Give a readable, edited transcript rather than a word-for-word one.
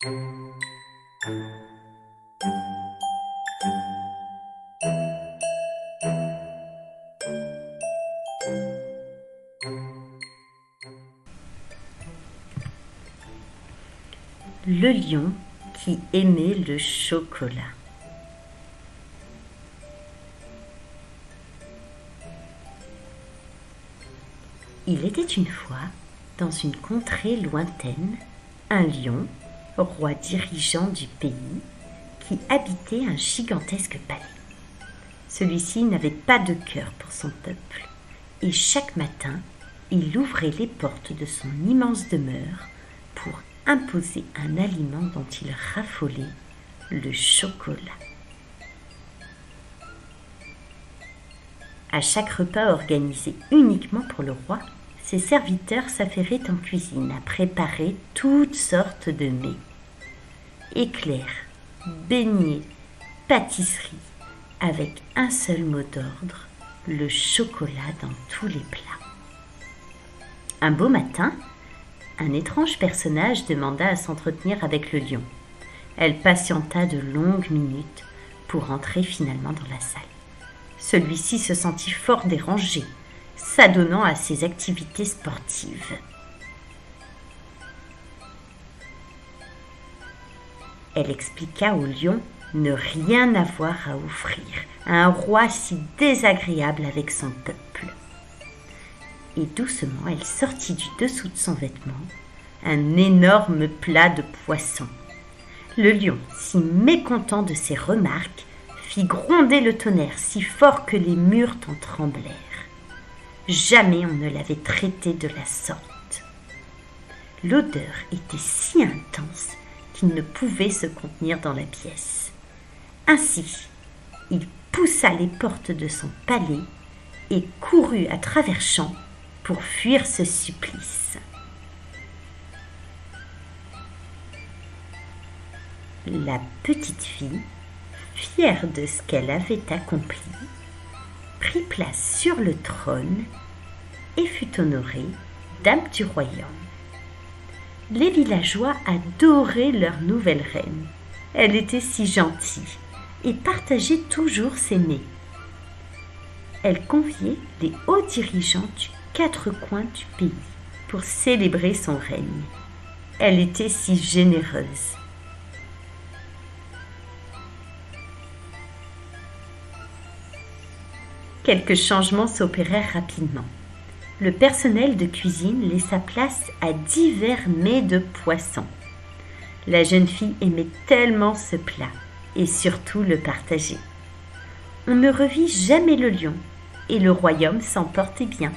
Le lion qui aimait le chocolat. Il était une fois, dans une contrée lointaine, un lion, roi dirigeant du pays, qui habitait un gigantesque palais. Celui-ci n'avait pas de cœur pour son peuple, et chaque matin, il ouvrait les portes de son immense demeure pour imposer un aliment dont il raffolait, le chocolat. À chaque repas organisé uniquement pour le roi, ses serviteurs s'affairaient en cuisine à préparer toutes sortes de mets. Éclairs, beignets, pâtisseries, avec un seul mot d'ordre, le chocolat dans tous les plats. Un beau matin, un étrange personnage demanda à s'entretenir avec le lion. Elle patienta de longues minutes pour entrer finalement dans la salle. Celui-ci se sentit fort dérangé, s'adonnant à ses activités sportives. Elle expliqua au lion ne rien avoir à offrir à un roi si désagréable avec son peuple. Et doucement, elle sortit du dessous de son vêtement un énorme plat de poisson. Le lion, si mécontent de ces remarques, fit gronder le tonnerre si fort que les murs en tremblèrent. Jamais on ne l'avait traité de la sorte. L'odeur était si intense qu'il ne pouvait se contenir dans la pièce. Ainsi, il poussa les portes de son palais et courut à travers champs pour fuir ce supplice. La petite fille, fière de ce qu'elle avait accompli, prit place sur le trône et fut honorée dame du royaume. Les villageois adoraient leur nouvelle reine. Elle était si gentille et partageait toujours ses mets. Elle conviait les hauts dirigeants du 4 coins du pays pour célébrer son règne. Elle était si généreuse. Quelques changements s'opérèrent rapidement. Le personnel de cuisine laissa place à divers mets de poisson. La jeune fille aimait tellement ce plat et surtout le partager. On ne revit jamais le lion et le royaume s'en portait bien.